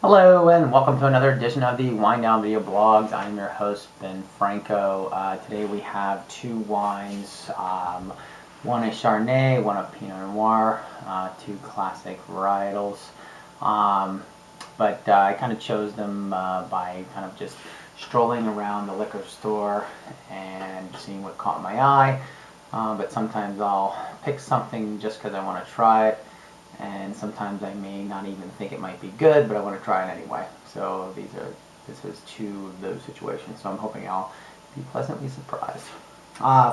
Hello and welcome to another edition of the Winedown video blogs. I'm your host Ben Franco. Today we have two wines, one a Chardonnay, one a Pinot Noir, two classic varietals. But I kind of chose them by kind of just strolling around the liquor store and seeing what caught my eye. But sometimes I'll pick something just because I want to try it. And sometimes I may not even think it might be good, but I want to try it anyway. So this is two of those situations. So I'm hoping I'll be pleasantly surprised.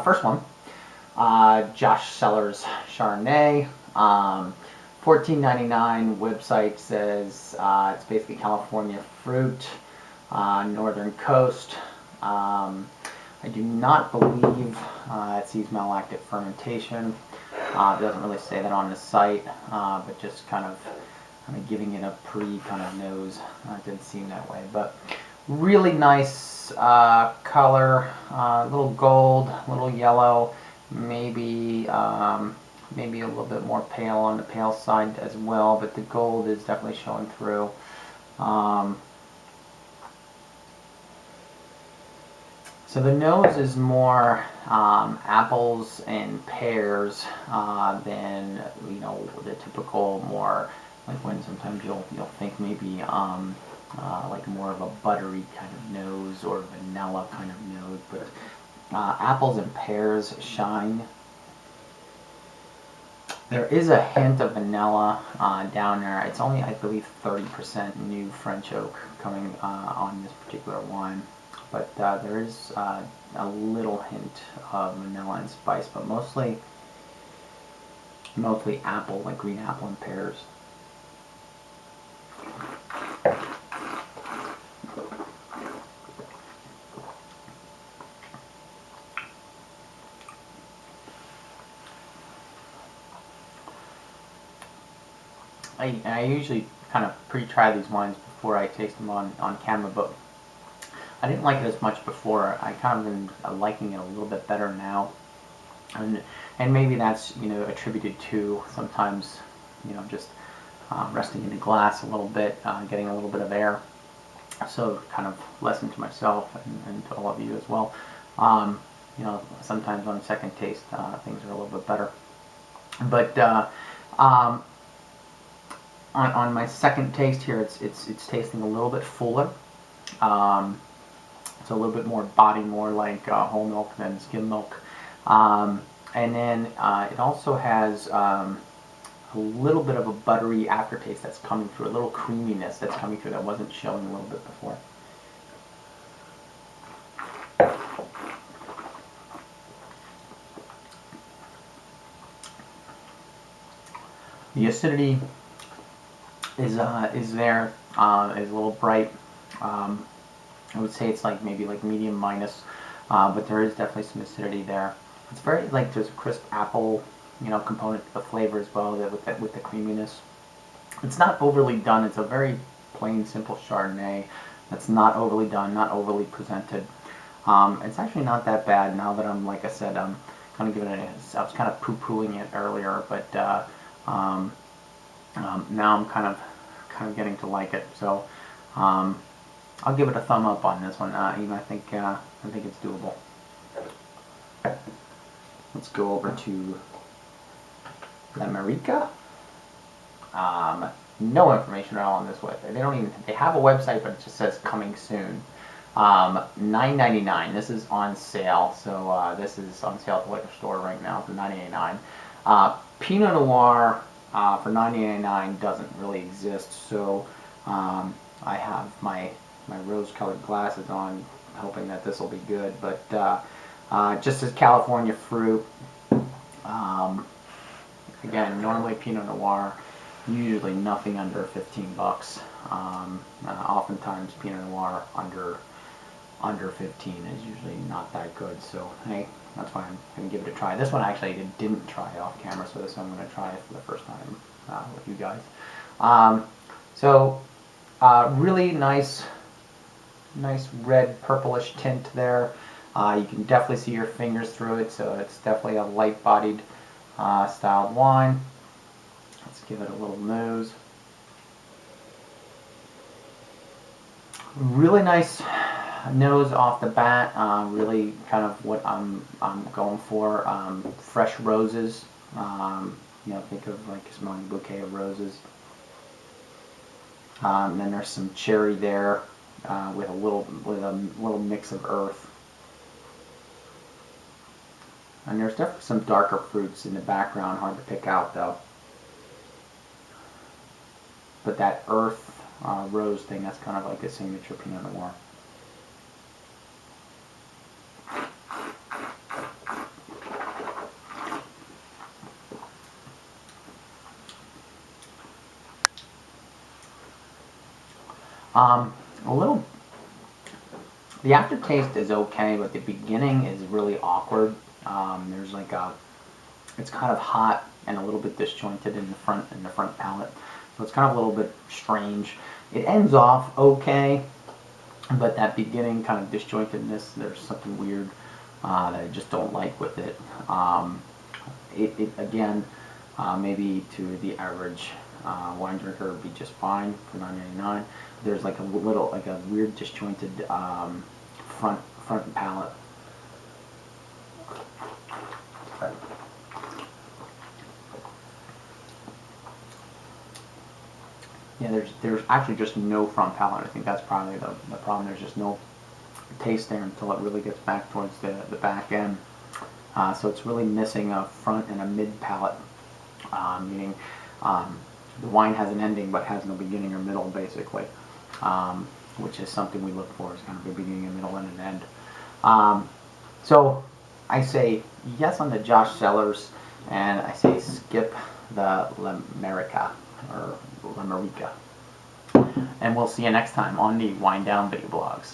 First one, Josh Cellars Chardonnay. $14.99 website says it's basically California fruit, northern coast. I do not believe it sees malolactic fermentation. It doesn't really say that on the site, but just kind of giving it a kind of nose. It didn't seem that way, but really nice color, a little gold, a little yellow, maybe maybe a little bit more pale on the pale side as well, but the gold is definitely showing through. So the nose is more apples and pears than the typical more like when sometimes you'll think maybe like more of a buttery kind of nose or vanilla kind of nose, but apples and pears shine. There is a hint of vanilla down there. It's only, I believe, 30% new French oak coming on this particular wine. But there is a little hint of vanilla and spice, but mostly apple, like green apple and pears. I usually kind of pre-try these wines before I taste them on camera, but I didn't like it as much before. I kind of been liking it a little bit better now, and maybe that's attributed to sometimes just resting in the glass a little bit, getting a little bit of air. So kind of lesson to myself and to all of you as well. Sometimes on second taste things are a little bit better, but on my second taste here, it's tasting a little bit fuller. It's a little bit more body, more like whole milk than skim milk. And then it also has a little bit of a buttery aftertaste that's coming through, a little creaminess that's coming through that wasn't showing a little bit before. The acidity is there, is a little bright. I would say it's maybe medium minus, but there is definitely some acidity there. It's very there's a crisp apple, component to the flavor as well with the creaminess. It's not overly done. It's a very plain, simple Chardonnay that's not overly done, not overly presented. It's actually not that bad now that like I said, I'm kind of giving it. I was kind of poo-pooing it earlier, but now I'm kind of getting to like it. So. I'll give it a thumb up on this one. I think it's doable. Let's go over to the Merika. No information at all on this website. They have a website, but it just says coming soon. $9.99. This is on sale. So this is on sale at the liquor store right now for $9.89. Pinot Noir for $9.89 doesn't really exist. So I have my rose-colored glasses on, hoping that this will be good. But just as California fruit, again, normally Pinot Noir, usually nothing under 15 bucks. Oftentimes Pinot Noir under 15 is usually not that good. So hey, that's why I'm going to give it a try. This one actually I didn't try off camera, so this one I'm going to try it for the first time with you guys. Really nice red purplish tint there. You can definitely see your fingers through it, so it's definitely a light-bodied styled wine. Let's give it a little nose. Really nice nose off the bat. Really kind of what I'm going for. Fresh roses. You know, think of like smelling a bouquet of roses. And then there's some cherry there with a little mix of earth. And there's definitely some darker fruits in the background, hard to pick out though. But that earth rose thing, that's kind of like a signature Pinot Noir. A little, the aftertaste is okay, but the beginning is really awkward. There's like a, it's kind of hot and a little bit disjointed in the front palate, so it's kind of a little bit strange. It ends off okay, but that beginning kind of disjointedness, there's something weird that I just don't like with it. It again, maybe to the average wine drinker would be just fine for $9.99. There's like a little, like a weird disjointed front palate. Yeah, there's actually just no front palate. I think that's probably the problem. There's just no taste there until it really gets back towards the back end. So it's really missing a front and a mid palate, meaning the wine has an ending but has no beginning or middle, basically, which is something we look for, is kind of a beginning, a middle, and an end. So I say yes on the Josh Cellars, and I say skip the Merika, or Merika. And we'll see you next time on the Winedown Video Blogs.